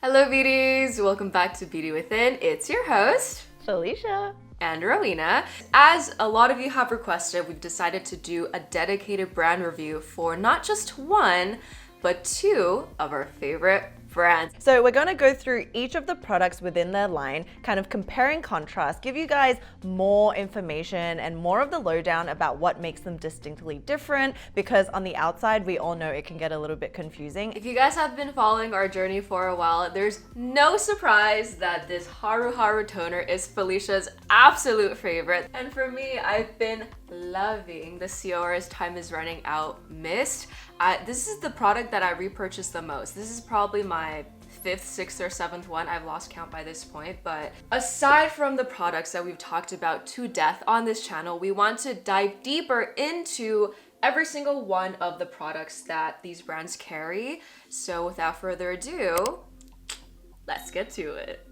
Hello beauties! Welcome back to Beauty Within. It's your host, Felicia. And Rowena. As a lot of you have requested, we've decided to do a dedicated brand review for not just one, but two of our favorite brands. So we're going to go through each of the products within their line, kind of compare and contrast, give you guys more information and more of the lowdown about what makes them distinctly different, because on the outside, we all know it can get a little bit confusing. If you guys have been following our journey for a while, there's no surprise that this Haruharu toner is Felicia's absolute favorite. And for me, I've been loving the Sioris Time is Running Out Mist. This is the product that I repurchased the most. This is probably my 5th, 6th, or 7th one. I've lost count by this point. But aside from the products that we've talked about to death on this channel, we want to dive deeper into every single one of the products that these brands carry. So without further ado, let's get to it.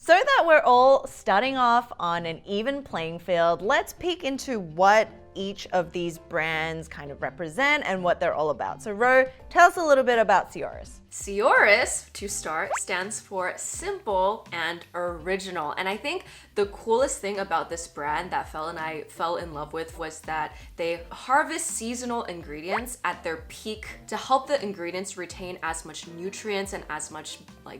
So that we're all starting off on an even playing field, let's peek into what each of these brands kind of represent and what they're all about. So Ro, tell us a little bit about Sioris. Sioris, to start, stands for simple and original. And I think the coolest thing about this brand that Fel and I fell in love with was that they harvest seasonal ingredients at their peak to help the ingredients retain as much nutrients and as much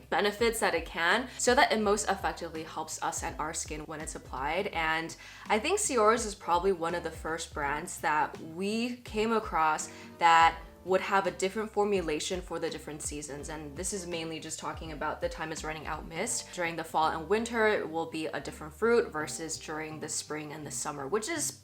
benefits that it can, so that it most effectively helps us and our skin when it's applied. And I think Sioris is probably one of the first brands that we came across that would have a different formulation for the different seasons. And this is mainly just talking about the Time is Running Out Mist. During the fall and winter, it will be a different fruit versus during the spring and the summer, which is...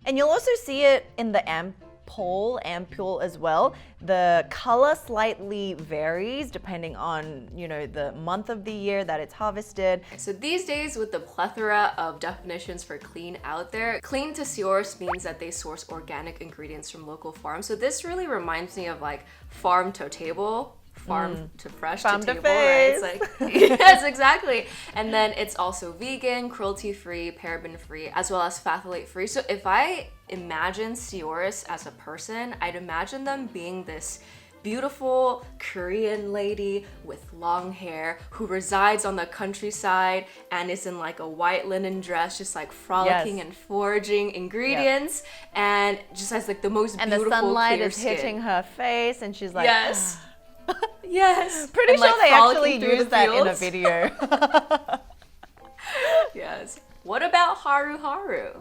And you'll also see it in the ampule as well. The color slightly varies depending on, the month of the year that it's harvested. So these days, with the plethora of definitions for clean out there, clean to Sioris means that they source organic ingredients from local farms. So this really reminds me of farm to table. Farm to fresh farm to to table, face. right? It's yes, exactly. And then it's also vegan, cruelty-free, paraben-free, as well as phthalate-free. So if I imagine Sioris as a person, I'd imagine them being this beautiful Korean lady with long hair who resides on the countryside and is in a white linen dress, just frolicking and foraging ingredients, and just has the most and beautiful, the sunlight clear is skin. hitting her face, and she's like, yes. Yes. Pretty and, sure they actually through used the that in a fields. video. Yes. What about Haruharu?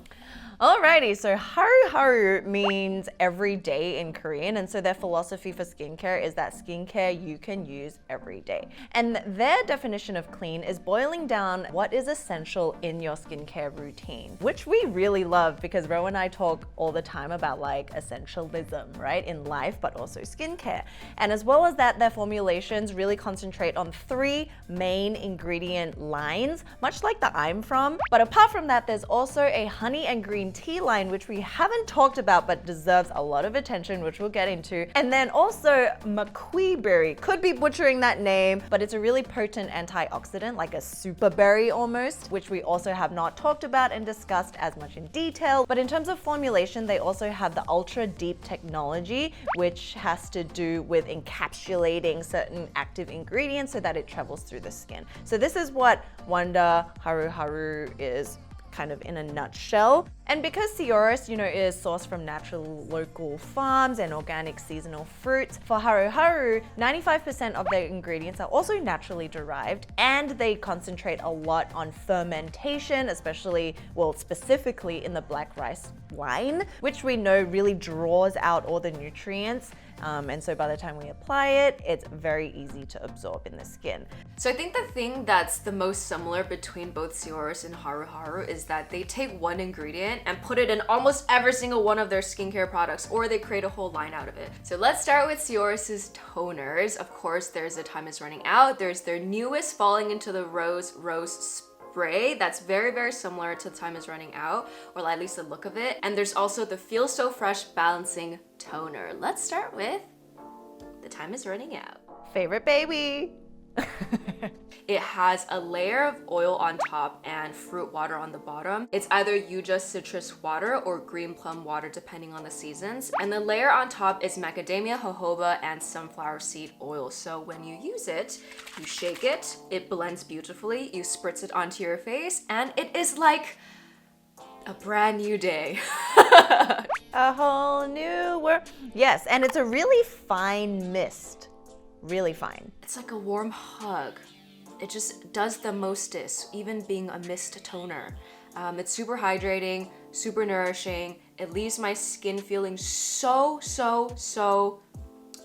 Alrighty, so Haruharu means every day in Korean, and so their philosophy for skincare is that skincare you can use every day. And their definition of clean is boiling down what is essential in your skincare routine, which we really love because Ro and I talk all the time about essentialism, right, in life, but also skincare. And as well as that, their formulations really concentrate on 3 main ingredient lines, much like the I'm From. But apart from that, there's also a honey and green tea line, which we haven't talked about but deserves a lot of attention, which we'll get into. And then also makui berry, could be butchering that name, but it's a really potent antioxidant, like a super berry almost, which we also have not talked about and discussed as much in detail. But in terms of formulation, they also have the ultra deep technology, which has to do with encapsulating certain active ingredients so that it travels through the skin. So this is what Wonder Haruharu is kind of in a nutshell. And because Sioris, is sourced from natural local farms and organic seasonal fruits, for Haruharu, 95% of their ingredients are also naturally derived, and they concentrate a lot on fermentation, specifically in the black rice line, which we know really draws out all the nutrients. And so by the time we apply it, it's very easy to absorb in the skin. So I think the thing that's the most similar between both Sioris and Haruharu is that they take one ingredient and put it in almost every single one of their skincare products, or they create a whole line out of it. So let's start with Sioris's toners. Of course, there's the Time is Running Out. There's their newest Falling into the Rose spray that's very, very similar to Time is Running Out, or at least the look of it. And there's also the Feel So Fresh Balancing Toner. Let's start with the Time is Running Out. Favorite baby. It has a layer of oil on top and fruit water on the bottom. It's either Yuja citrus water or green plum water depending on the seasons. And the layer on top is macadamia, jojoba, and sunflower seed oil. So when you use it, you shake it, it blends beautifully, you spritz it onto your face, and it is like a brand new day. A whole new world. Yes, and it's a really fine mist. Really fine. It's like a warm hug. It just does the mostest, even being a mist toner. It's super hydrating, super nourishing. It leaves my skin feeling so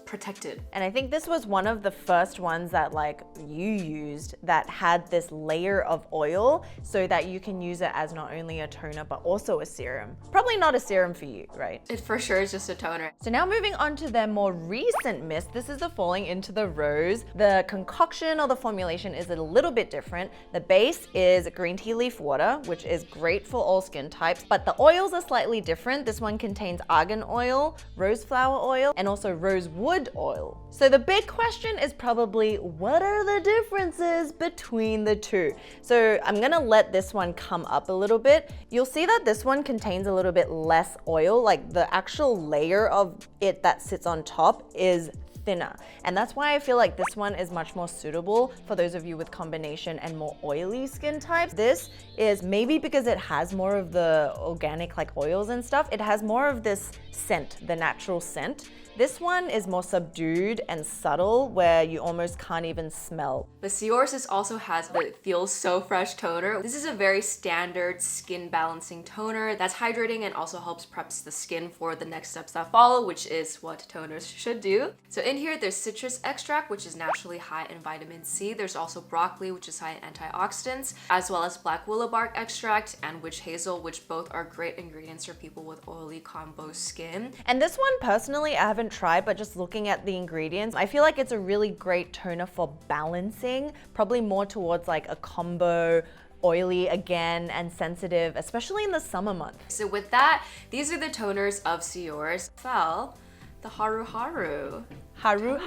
protected. And I think this was one of the first ones that like you used that had this layer of oil so that you can use it as not only a toner but also a serum. Probably not a serum for you, right? It for sure is just a toner. So now moving on to their more recent mist, this is the Falling Into the Rose. The concoction or the formulation is a little bit different. The base is green tea leaf water, which is great for all skin types, but the oils are slightly different. This one contains argan oil, rose flower oil, and also rosewood oil. So the big question is probably, what are the differences between the two? So I'm gonna let this one come up a little bit. You'll see that this one contains a little bit less oil, like the actual layer of it that sits on top is thinner. And that's why I feel like this one is much more suitable for those of you with combination and more oily skin types. This is maybe because it has more of the organic like oils and stuff, it has more of this scent, the natural scent. This one is more subdued and subtle where you almost can't even smell. But Sioris also has the Feels So Fresh toner. This is a very standard skin balancing toner that's hydrating and also helps prep the skin for the next steps that follow, which is what toners should do. So in here, there's citrus extract, which is naturally high in vitamin C. There's also broccoli, which is high in antioxidants, as well as black willow bark extract and witch hazel, which both are great ingredients for people with oily combo skin. And this one, personally, I haven't tried, but just looking at the ingredients, I feel like it's a really great toner for balancing, probably more towards like a combo, oily again, and sensitive, especially in the summer months. So with that, these are the toners of Sioris. Fell, the Haruharu. Haruharu,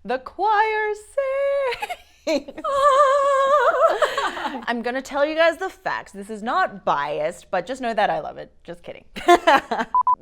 the choir sing. I'm gonna tell you guys the facts. This is not biased, but just know that I love it. Just kidding.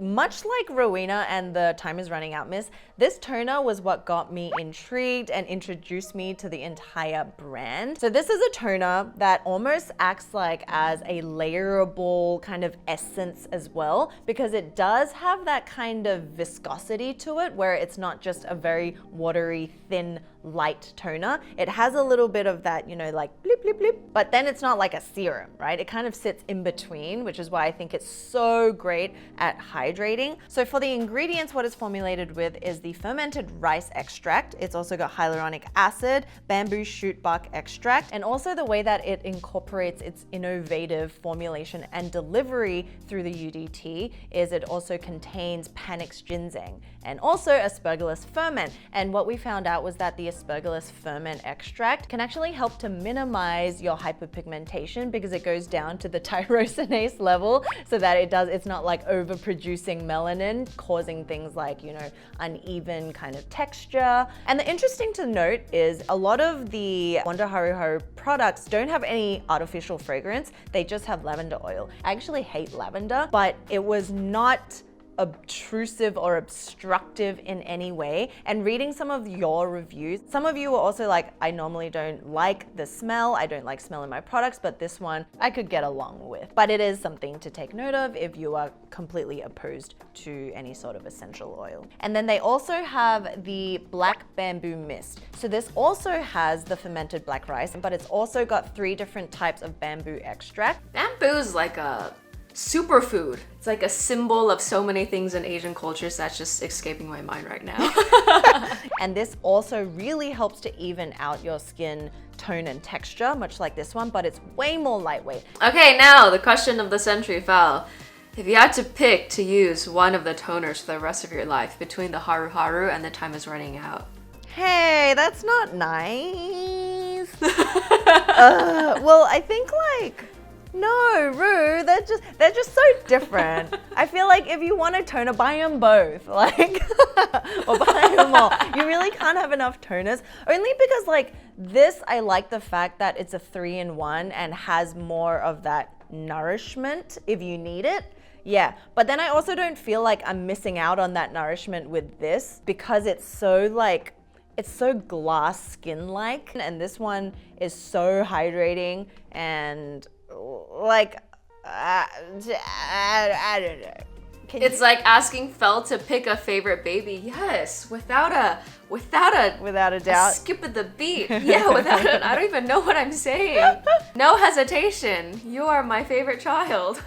Much like Rowena and the Time Is Running Out mist, this toner was what got me intrigued and introduced me to the entire brand. So this is a toner that almost acts like as a layerable kind of essence as well, because it does have that kind of viscosity to it where it's not just a very watery, thin, light toner. It has a little bit of that, you know, like blip, blip, blip, but then it's not like a serum, right? It kind of sits in between, which is why I think it's so great at hydrating. So for the ingredients, what it's formulated with is the fermented rice extract. It's also got hyaluronic acid, bamboo shoot bark extract, and also the way that it incorporates its innovative formulation and delivery through the UDT is it also contains Panax ginseng and also aspergillus ferment. And what we found out was that the aspergillus ferment extract can actually help to minimize your hyperpigmentation because it goes down to the tyrosinase level so that it's not like overproducing melanin, causing things like, you know, uneven kind of texture. And the interesting to note is a lot of the Wonder Haruharu products don't have any artificial fragrance. They just have lavender oil. I actually hate lavender, but it was not obtrusive or obstructive in any way. And reading some of your reviews, some of you were also like, I normally don't like the smell, I don't like smell in my products, but this one I could get along with. But it is something to take note of if you are completely opposed to any sort of essential oil. And then they also have the black bamboo mist. So this also has the fermented black rice, but it's also got 3 different types of bamboo extract. Bamboo's like a superfood. It's like a symbol of so many things in Asian cultures that's just escaping my mind right now. And this also really helps to even out your skin tone and texture, much like this one, but it's way more lightweight. Okay, now the question of the century, Fal. If you had to pick to use one of the toners for the rest of your life between the Haruharu and the Time Is Running Out. Hey, that's not nice. Well, I think like, No, Rue, they're just so different. I feel like if you want a toner, buy them both, like, or buy them all. You really can't have enough toners, only because like this, I like the fact that it's a 3-in-1 and has more of that nourishment if you need it. Yeah, but then I also don't feel like I'm missing out on that nourishment with this because it's so like, it's so glass skin-like, and this one is so hydrating and like, I don't know. It's like asking Fel to pick a favorite baby. Yes, without a doubt. skip of the beat. Yeah, without it, I don't even know what I'm saying. No hesitation. You are my favorite child.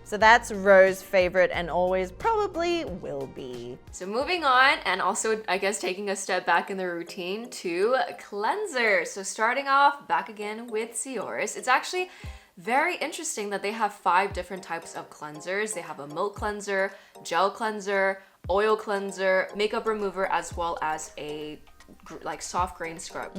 So that's Rose's favorite and always probably will be. So moving on, and also I guess taking a step back in the routine to cleanser. So starting off back again with Sioris. It's actually very interesting that they have 5 different types of cleansers. They have a milk cleanser, gel cleanser, oil cleanser, makeup remover, as well as a like soft grain scrub.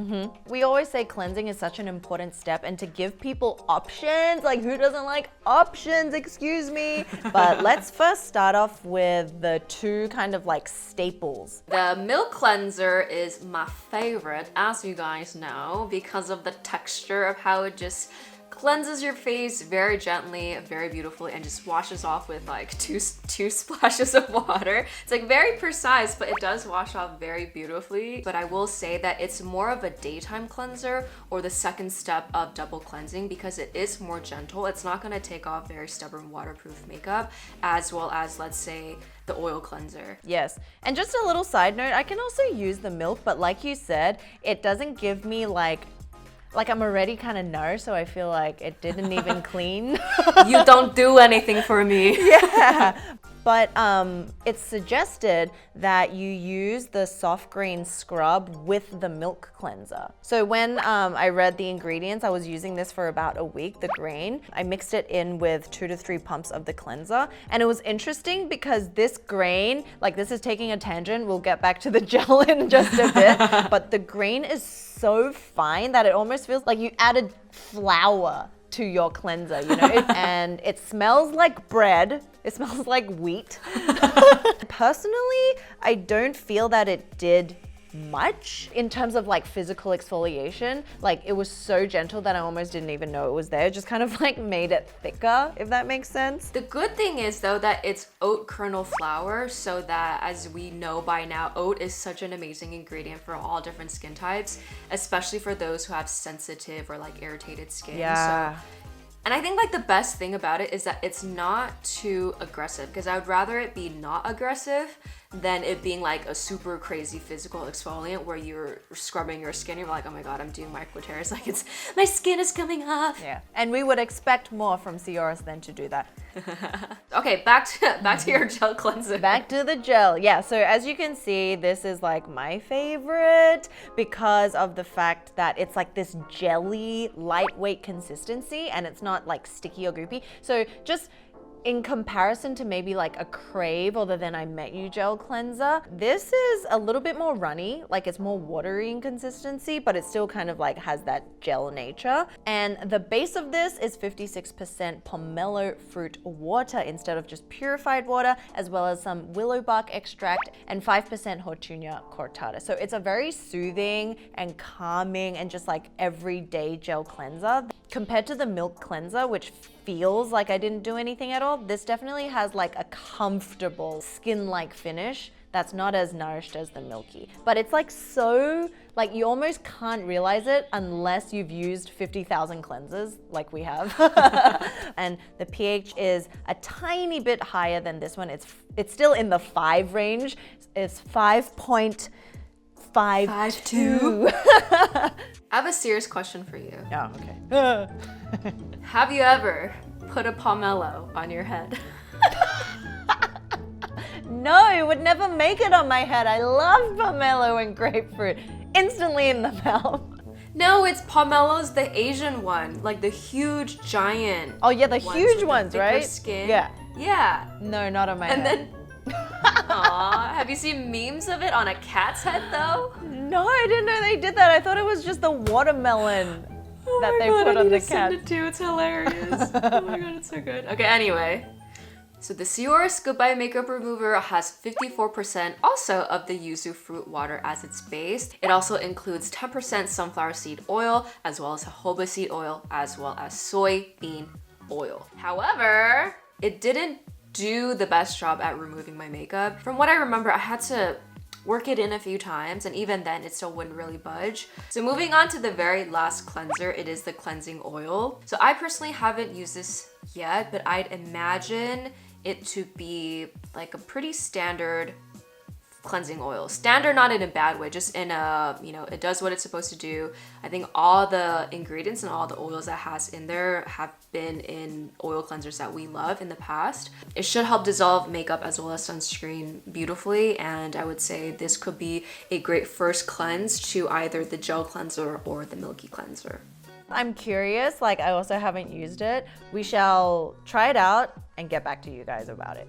We always say cleansing is such an important step, and to give people options, like who doesn't like options, excuse me? But let's first start off with the 2 kind of like staples. The milk cleanser is my favorite, as you guys know, because of the texture of how it just cleanses your face very gently, very beautifully, and just washes off with like two splashes of water. It's like very precise, but it does wash off very beautifully. But I will say that it's more of a daytime cleanser or the second step of double cleansing because it is more gentle. It's not gonna take off very stubborn waterproof makeup, as well as, let's say, the oil cleanser. Yes, and just a little side note, I can also use the milk, but like you said, it doesn't give me like I'm already kind of nourished, so I feel like it didn't even clean. You don't do anything for me. Yeah. But it's suggested that you use the soft grain scrub with the milk cleanser. So when I read the ingredients, I was using this for about a week, the grain. I mixed it in with 2 to 3 pumps of the cleanser. And it was interesting because this grain, like this is taking a tangent, we'll get back to the gel in just a bit, but the grain is so fine that it almost feels like you added flour to your cleanser, you know? And it smells like bread. It smells like wheat. Personally, I don't feel that it did much in terms of like physical exfoliation. Like it was so gentle that I almost didn't even know it was there. It just kind of like made it thicker, if that makes sense. The good thing is though that it's oat kernel flour, so that as we know by now, oat is such an amazing ingredient for all different skin types, especially for those who have sensitive or like irritated skin. Yeah. So, and I think like the best thing about it is that it's not too aggressive, because I would rather it be not aggressive than it being like a super crazy physical exfoliant where you're scrubbing your skin, you're like, oh my god, I'm doing micro tears, like it's, my skin is coming off. Yeah, and we would expect more from Sioris than to do that. Okay, back to your gel cleanser. Back to the gel. Yeah, so as you can see, this is like my favorite because of the fact that it's like this jelly, lightweight consistency, and it's not like sticky or goopy. So just in comparison to maybe like a Crave or the Then I Met You gel cleanser, this is a little bit more runny, like it's more watery in consistency, but it still kind of like has that gel nature. And the base of this is 56% pomelo fruit water instead of just purified water, as well as some willow bark extract and 5% Hortunia cortata. So it's a very soothing and calming and just like everyday gel cleanser. Compared to the milk cleanser, which feels like I didn't do anything at all, this definitely has like a comfortable skin-like finish that's not as nourished as the milky. But it's like so, like you almost can't realize it unless you've used 50,000 cleansers like we have. And the pH is a tiny bit higher than this one. It's still in the 5 range. It's 5.52. I have a serious question for you. Oh, okay. Have you ever put a pomelo on your head? No, it would never make it on my head. I love pomelo and grapefruit. Instantly in the mouth. No, it's pomelo's the Asian one, like the huge giant. Oh yeah, the huge with ones, the thicker right? Skin. Yeah. Yeah. No, not on my head. And then, aw, have you seen memes of it on a cat's head though? No, I didn't know they did that. I thought it was just the watermelon. that they put on the cat. Send it too. It's hilarious. Oh my god, it's so good. Okay, anyway. So the Sioris Goodbye Makeup Remover has 54% also of the yuzu fruit water as its base. It also includes 10% sunflower seed oil, as well as jojoba seed oil, as well as soybean oil. However, it didn't do the best job at removing my makeup. From what I remember, I had to work it in a few times, and even then it still wouldn't really budge. So moving on to the very last cleanser, it is the cleansing oil. So I personally haven't used this yet, but I'd imagine it to be like a pretty standard cleansing oil. Standard not in a bad way, just in a, it does what it's supposed to do. I think all the ingredients and all the oils that has in there have been in oil cleansers that we love in the past. It should help dissolve makeup as well as sunscreen beautifully, and I would say this could be a great first cleanse to either the gel cleanser or the milky cleanser. I'm curious, like I also haven't used it. We shall try it out and get back to you guys about it.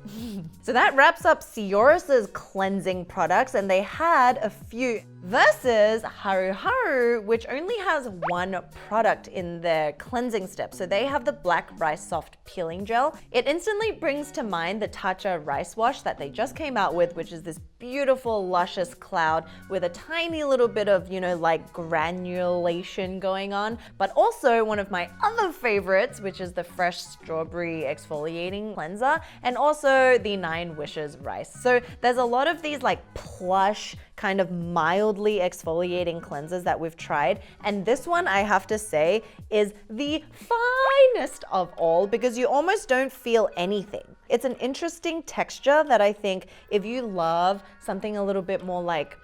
So that wraps up Sioris's cleansing products, and they had a few versus Haruharu, which only has one product in their cleansing step. So they have the Black Rice Soft Peeling Gel. It instantly brings to mind the Tatcha Rice Wash that they just came out with, which is this beautiful, luscious cloud with a tiny little bit of, like granulation going on. But also one of my other favorites, which is the Fresh Strawberry Exfoliating Cleanser, and also the 9 Wishes Rice. So there's a lot of these like plush, kind of mildly exfoliating cleansers that we've tried, and this one I have to say is the finest of all because you almost don't feel anything. It's an interesting texture that I think if you love something a little bit more like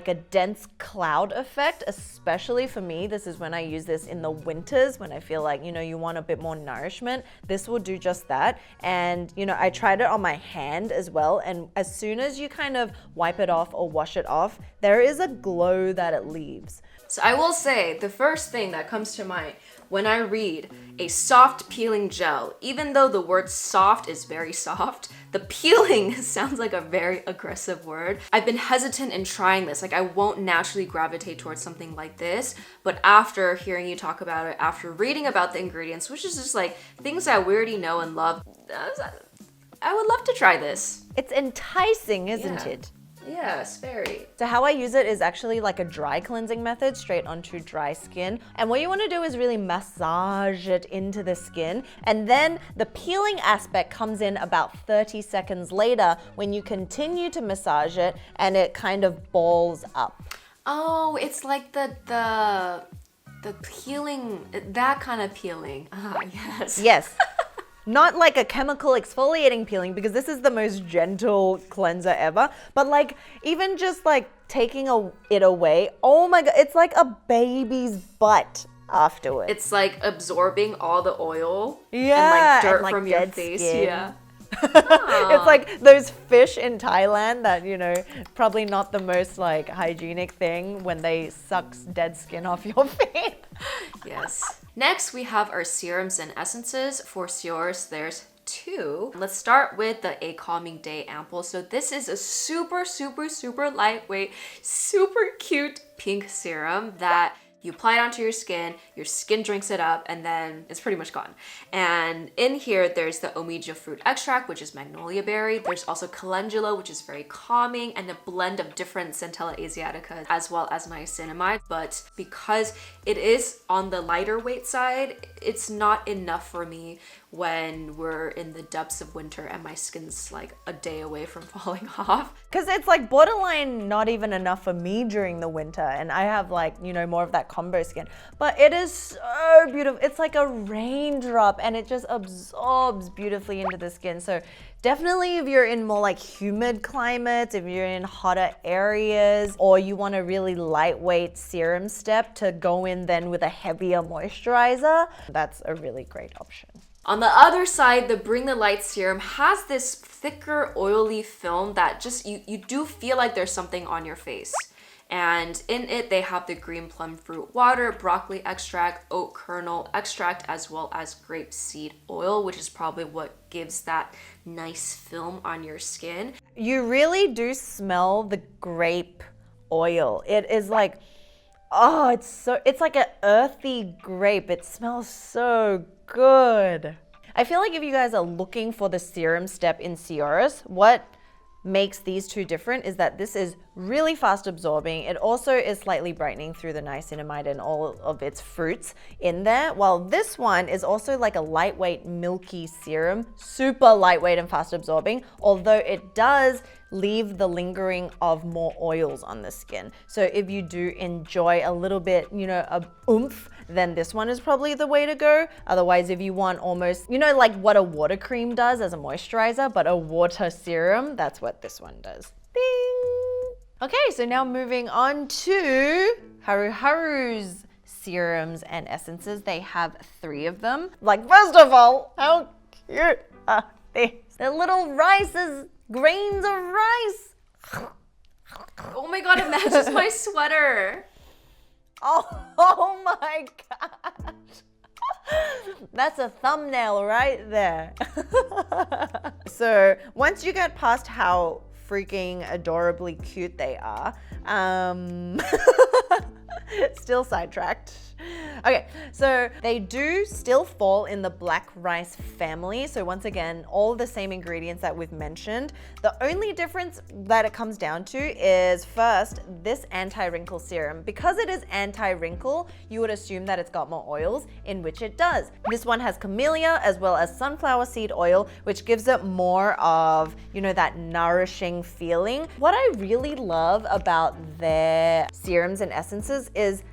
a dense cloud effect, especially for me, this is when I use this in the winters when I feel like, you want a bit more nourishment. This will do just that. And, I tried it on my hand as well. And as soon as you kind of wipe it off or wash it off, there is a glow that it leaves. So I will say the first thing that comes to mind when I read a soft peeling gel, even though the word soft is very soft, the peeling sounds like a very aggressive word. I've been hesitant in trying this. Like I won't naturally gravitate towards something like this, but after hearing you talk about it, after reading about the ingredients, which is just like things that we already know and love, I would love to try this. It's enticing, isn't it? Yes, very. So how I use it is actually like a dry cleansing method straight onto dry skin. And what you want to do is really massage it into the skin. And then the peeling aspect comes in about 30 seconds later when you continue to massage it and it kind of balls up. Oh, it's like the peeling, that kind of peeling. Ah, yes. Yes. Not like a chemical exfoliating peeling because this is the most gentle cleanser ever, but like even just like taking it away, oh my god, it's like a baby's butt afterwards. It's like absorbing all the oil and like dirt like from your face. Skin. Yeah. It's like those fish in Thailand that, probably not the most like hygienic thing when they suck dead skin off your feet. Yes. Next, we have our serums and essences. For Sioris, there's 2. Let's start with the A Calming Day Ampoule. So this is a super, super, super lightweight, super cute pink serum that you apply it onto your skin drinks it up, and then it's pretty much gone. And in here, there's the Omija fruit extract, which is magnolia berry. There's also calendula, which is very calming, and a blend of different Centella asiatica, as well as niacinamide. But because it is on the lighter weight side, it's not enough for me when we're in the depths of winter and my skin's like a day away from falling off. Because it's like borderline not even enough for me during the winter, and I have like, more of that combo skin. But it is so beautiful. It's like a raindrop and it just absorbs beautifully into the skin. So definitely if you're in more like humid climates, if you're in hotter areas, or you want a really lightweight serum step to go in then with a heavier moisturizer, that's a really great option. On the other side, the Bring the Light serum has this thicker, oily film that just, you do feel like there's something on your face. And in it, they have the green plum fruit water, broccoli extract, oat kernel extract, as well as grape seed oil, which is probably what gives that nice film on your skin. You really do smell the grape oil. It is like Oh, it's like an earthy grape. It smells so good. I feel like if you guys are looking for the serum step in Sioris, what makes these two different is that this is really fast absorbing. It also is slightly brightening through the niacinamide and all of its fruits in there, while this one is also like a lightweight milky serum, super lightweight and fast absorbing, although it does leave the lingering of more oils on the skin. So if you do enjoy a little bit, a oomph, then this one is probably the way to go. Otherwise, if you want almost, like what a water cream does as a moisturizer, but a water serum, that's what this one does. Ding! Okay, so now moving on to Haruharu's serums and essences. They have 3 of them. Like, first of all, how cute are these? They're little grains of rice. Oh my god, it matches my sweater. Oh my gosh. That's a thumbnail right there. So once you get past how freaking adorably cute they are, still sidetracked. Okay, so they do still fall in the black rice family. So once again, all the same ingredients that we've mentioned. The only difference that it comes down to is first, this anti-wrinkle serum. Because it is anti-wrinkle, you would assume that it's got more oils, in which it does. This one has camellia as well as sunflower seed oil, which gives it more of, that nourishing feeling. What I really love about their serums and essences is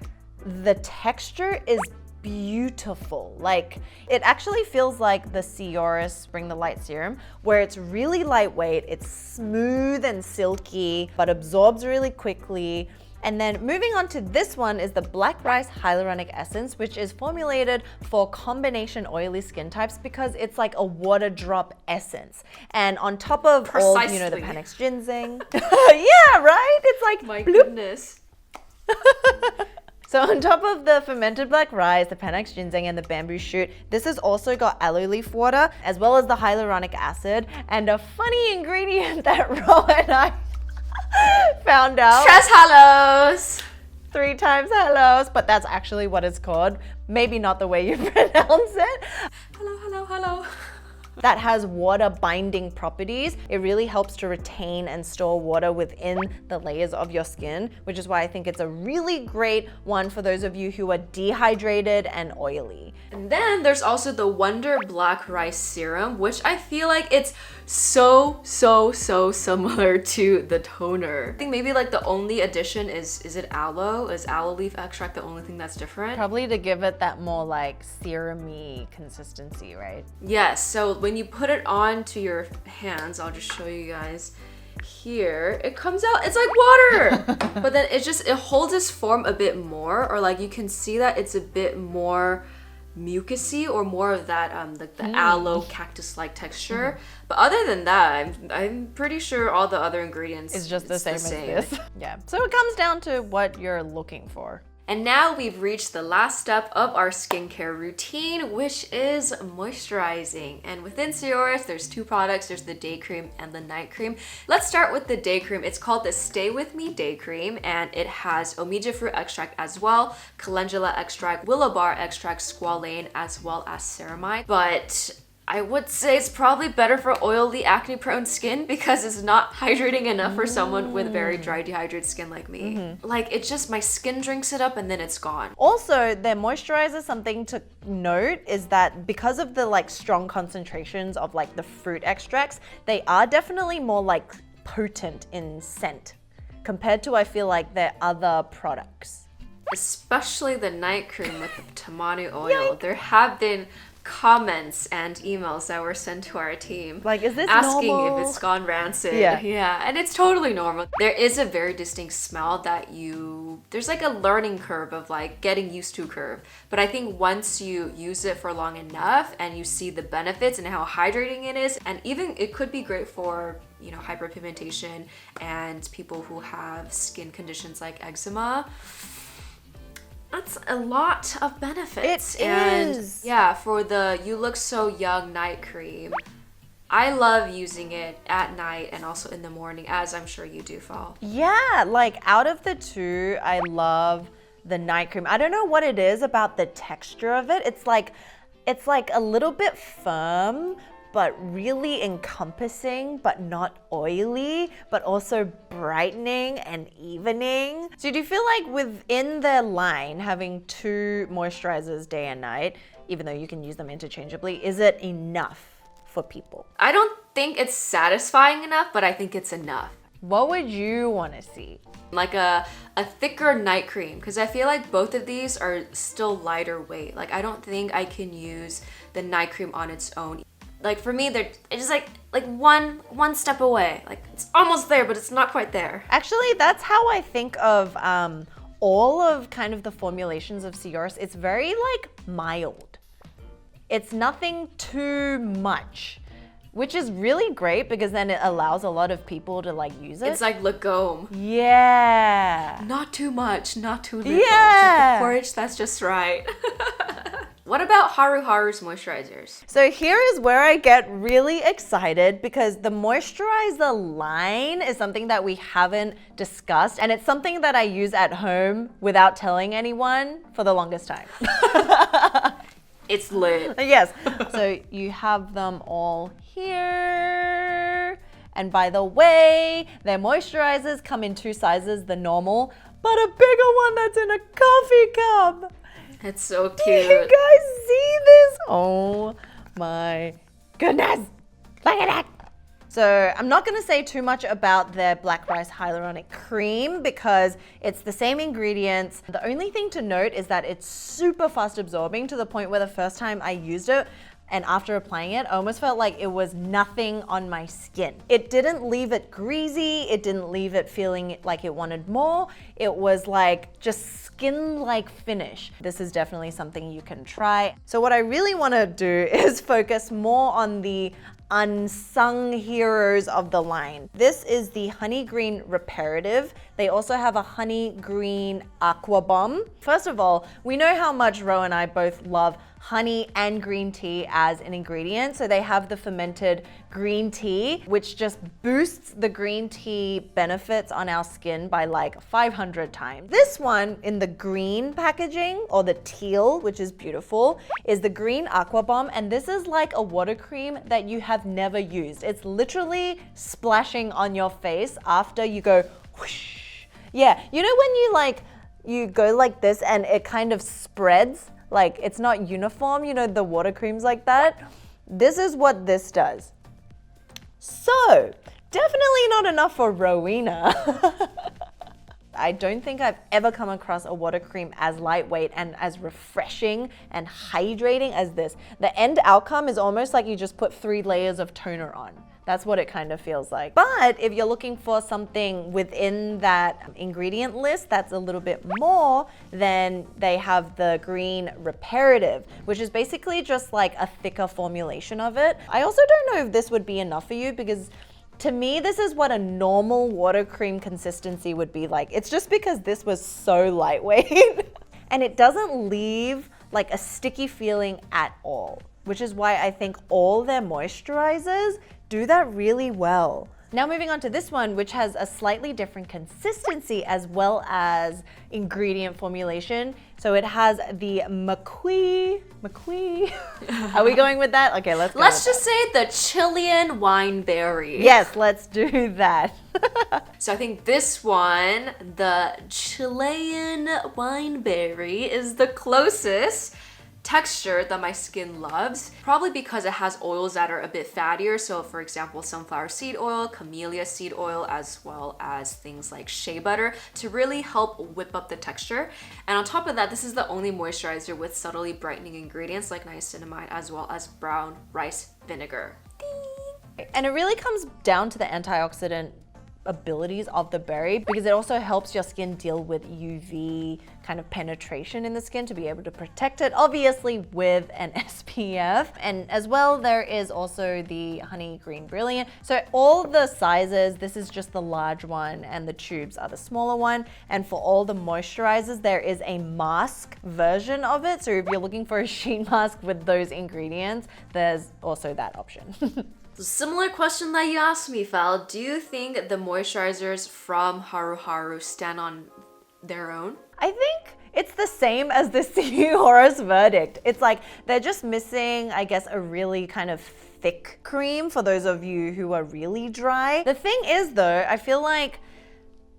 the texture is beautiful. Like, it actually feels like the Sioris Bring the Light serum, where it's really lightweight, it's smooth and silky, but absorbs really quickly. And then moving on to this one is the Black Rice Hyaluronic Essence, which is formulated for combination oily skin types because it's like a water drop essence. And on top of all, the Panax ginseng. Yeah, right? It's like, my bloop. goodness. So on top of the fermented black rice, the Panax ginseng, and the bamboo shoot, this has also got aloe leaf water, as well as the hyaluronic acid, and a funny ingredient that Ro and I found out. Stress halos! 3 times hellos, but that's actually what it's called. Maybe not the way you pronounce it. Hello. That has water binding properties. It really helps to retain and store water within the layers of your skin, which is why I think it's a really great one for those of you who are dehydrated and oily. And then there's also the Wonder Black Rice Serum, which I feel like it's so similar to the toner. I think maybe like the only addition is it aloe? Is aloe leaf extract the only thing that's different? Probably to give it that more like serum-y consistency, right? Yes, so when you put it onto your hands, I'll just show you guys here, it comes out, it's like water. But then it holds its form a bit more, or like you can see that it's a bit more mucusy or more of that like the aloe cactus-like texture. But other than that, I'm pretty sure all the other ingredients is just the same as this. Yeah. So it comes down to what you're looking for. And now we've reached the last step of our skincare routine, which is moisturizing. And within Sioris, there's 2 products. There's the day cream and the night cream. Let's start with the day cream. It's called the Stay With Me Day Cream, and it has omega fruit extract as well, calendula extract, willow bar extract, squalane, as well as ceramide. But I would say it's probably better for oily, acne-prone skin because it's not hydrating enough for someone with very dry, dehydrated skin like me. Like, it just, my skin drinks it up and then it's gone. Also, their moisturizer, something to note is that because of the like strong concentrations of like the fruit extracts, they are definitely more like potent in scent compared to, I feel like, their other products. Especially the night cream with the tamani oil. There have been comments and emails that were sent to our team, like, is this asking normal? if it's gone rancid. Yeah, and it's totally normal. There is a very distinct smell that there's like a learning curve of like getting used to curve, but I think once you use it for long enough and you see the benefits and how hydrating it is, and even it could be great for hyperpigmentation and people who have skin conditions like eczema. That's a lot of benefits. It is. Yeah, for the You Look So Young night cream, I love using it at night and also in the morning, as I'm sure you do, Fall. Yeah, like out of the 2, I love the night cream. I don't know what it is about the texture of it. It's like a little bit firm, but really encompassing, but not oily, but also brightening and evening. So do you feel like within their line, having 2 moisturizers day and night, even though you can use them interchangeably, is it enough for people? I don't think it's satisfying enough, but I think it's enough. What would you want to see? Like a thicker night cream, because I feel like both of these are still lighter weight. Like I don't think I can use the night cream on its own. Like for me, it's just like one step away. Like it's almost there, but it's not quite there. Actually, that's how I think of all of kind of the formulations of Sioris. It's very like mild. It's nothing too much, which is really great because then it allows a lot of people to like use it. It's like legume. Yeah. Not too much, not too little. Yeah. It's like the porridge that's just right. What about Haruharu's moisturizers? So here is where I get really excited because the moisturizer line is something that we haven't discussed, and it's something that I use at home without telling anyone for the longest time. It's lit. Yes. So you have them all here. And by the way, their moisturizers come in 2 sizes, the normal, but a bigger one that's in a coffee cup. It's so cute. Do you guys see this? Oh my goodness. Look at that. So I'm not going to say too much about their black rice hyaluronic cream because it's the same ingredients. The only thing to note is that it's super fast absorbing to the point where the first time I used it and after applying it, I almost felt like it was nothing on my skin. It didn't leave it greasy. It didn't leave it feeling like it wanted more. It was like just skin-like finish. This is definitely something you can try. So what I really want to do is focus more on the unsung heroes of the line. This is the Honey Green Reparative. They also have a Honey Green Aqua Bomb. First of all, we know how much Ro and I both love honey and green tea as an ingredient. So they have the fermented green tea, which just boosts the green tea benefits on our skin by like 500 times. This one in the green packaging, or the teal, which is beautiful, is the Green Aqua Bomb. And this is like a water cream that you have never used. It's literally splashing on your face after you go whoosh. Yeah, you know when you go like this and it kind of spreads? Like it's not uniform, you know, the water creams like that. This is what this does. So, definitely not enough for Rowena. I don't think I've ever come across a water cream as lightweight and as refreshing and hydrating as this. The end outcome is almost like you just put 3 layers of toner on. That's what it kind of feels like. But if you're looking for something within that ingredient list that's a little bit more, then they have the Green Reparative, which is basically just like a thicker formulation of it. I also don't know if this would be enough for you because to me, this is what a normal water cream consistency would be like. It's just because this was so lightweight and it doesn't leave like a sticky feeling at all, which is why I think all their moisturizers do that really well. Now moving on to this one, which has a slightly different consistency as well as ingredient formulation. So it has the McQueen. Are we going with that? Okay, let's go. Let's just say the Chilean wine berry. Yes, let's do that. So I think this one, the Chilean wine berry, is the closest texture that my skin loves, probably because it has oils that are a bit fattier. So for example, sunflower seed oil, camellia seed oil, as well as things like shea butter to really help whip up the texture. And on top of that, this is the only moisturizer with subtly brightening ingredients like niacinamide as well as brown rice vinegar. And it really comes down to the antioxidant abilities of the berry because it also helps your skin deal with UV kind of penetration in the skin to be able to protect it, obviously with an SPF. And as well, there is also the Honey Green Brilliant. So all the sizes, this is just the large one and the tubes are the smaller one. And for all the moisturizers, there is a mask version of it. So if you're looking for a sheet mask with those ingredients, there's also that option. Similar question that you asked me, Fel. Do you think the moisturizers from Haruharu stand on their own? I think it's the same as the Sioris verdict. It's like they're just missing, I guess, a really kind of thick cream for those of you who are really dry. The thing is though, I feel like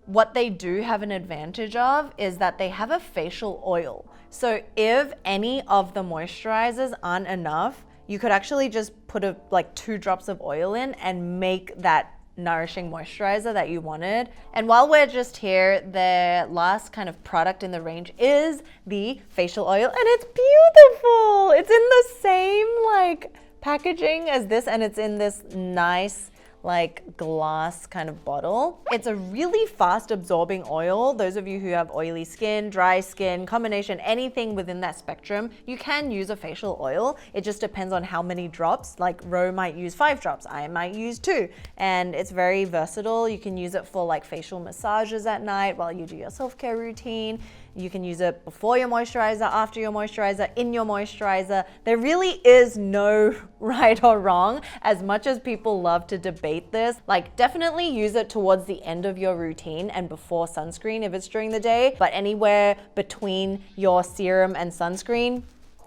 what they do have an advantage of is that they have a facial oil. So if any of the moisturizers aren't enough, you could actually just put like 2 drops of oil in and make that nourishing moisturizer that you wanted. And while we're just here, the last kind of product in the range is the facial oil, and it's beautiful. It's in the same like packaging as this, and it's in this nice like glass kind of bottle. It's a really fast absorbing oil. Those of you who have oily skin, dry skin, combination, anything within that spectrum, you can use a facial oil. It just depends on how many drops. Like Ro might use 5 drops, I might use 2. And it's very versatile. You can use it for like facial massages at night while you do your self-care routine. You can use it before your moisturizer, after your moisturizer, in your moisturizer. There really is no right or wrong, as much as people love to debate this. Like, definitely use it towards the end of your routine and before sunscreen if it's during the day, but anywhere between your serum and sunscreen,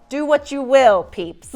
do what you will, peeps.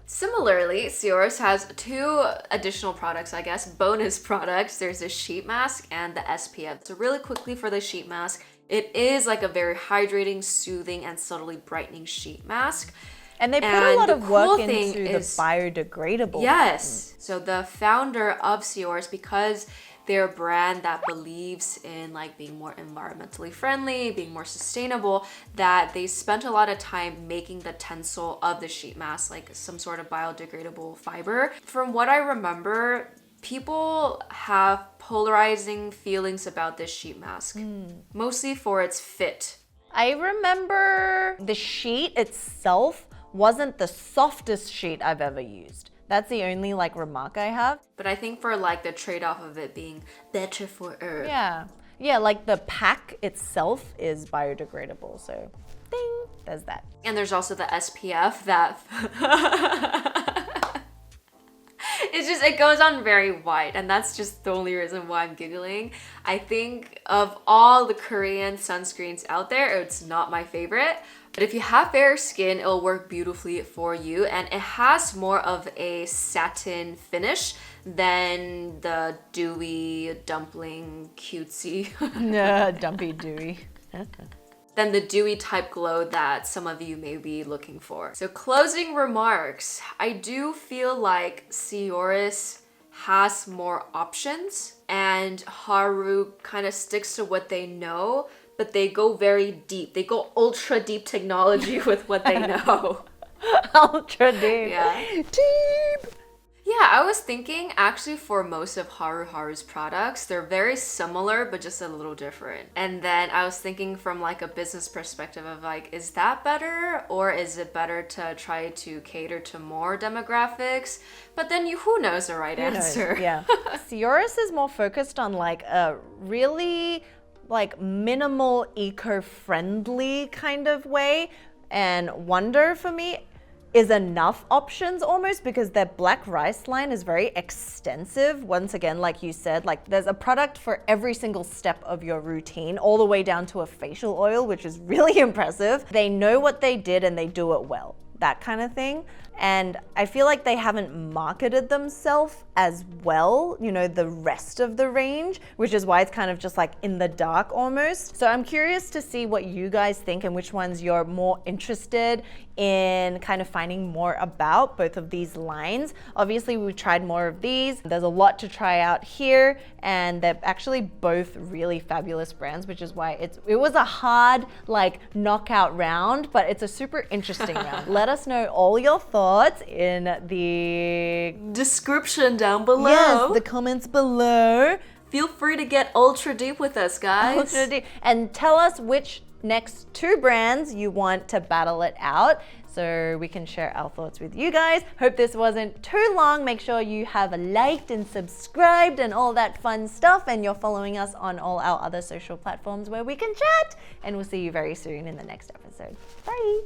Similarly, Sioris has 2 additional products, I guess, bonus products. There's a sheet mask and the SPF. So really quickly for the sheet mask, it is like a very hydrating, soothing, and subtly brightening sheet mask. And they put a lot of work into the biodegradable. Yes. So the founder of Sioris, because they're a brand that believes in like being more environmentally friendly, being more sustainable, that they spent a lot of time making the tensile of the sheet mask like some sort of biodegradable fiber. From what I remember, people have polarizing feelings about this sheet mask, mostly for its fit. I remember the sheet itself wasn't the softest sheet I've ever used. That's the only like remark I have. But I think for like the trade-off of it being better for Earth. Yeah, like the pack itself is biodegradable, so ding, there's that. And there's also the SPF that it goes on very white, and that's just the only reason why I'm giggling. I think of all the Korean sunscreens out there, it's not my favorite. But if you have fair skin, it'll work beautifully for you. And it has more of a satin finish than the dewy dumpling cutesy. Dumpy dewy. Than the dewy type glow that some of you may be looking for. So closing remarks, I do feel like Sioris has more options and Haru kind of sticks to what they know, but they go very deep. They go ultra deep technology with what they know. Ultra deep. Yeah. Deep. Yeah, I was thinking actually for most of Haruharu's products, they're very similar, but just a little different. And then I was thinking from like a business perspective of like, is that better? Or is it better to try to cater to more demographics? But then who knows the right answer? Yeah. Sioris is more focused on like a really like minimal eco-friendly kind of way. And Wonder for me is enough options almost, because their black rice line is very extensive. Once again, like you said, like there's a product for every single step of your routine, all the way down to a facial oil, which is really impressive. They know what they did and they do it well, that kind of thing. And I feel like they haven't marketed themselves as well, you know, the rest of the range, which is why it's kind of just like in the dark almost. So I'm curious to see what you guys think and which ones you're more interested in kind of finding more about both of these lines. Obviously, we've tried more of these. There's a lot to try out here, and they're actually both really fabulous brands, which is why it was a hard like knockout round, but it's a super interesting round. Let us know all your thoughts in the description down below. Yes, the comments below. Feel free to get ultra deep with us, guys. Ultra deep. And tell us which next 2 brands you want to battle it out, so we can share our thoughts with you guys. Hope this wasn't too long. Make sure you have liked and subscribed and all that fun stuff, and you're following us on all our other social platforms where we can chat. And we'll see you very soon in the next episode. Bye.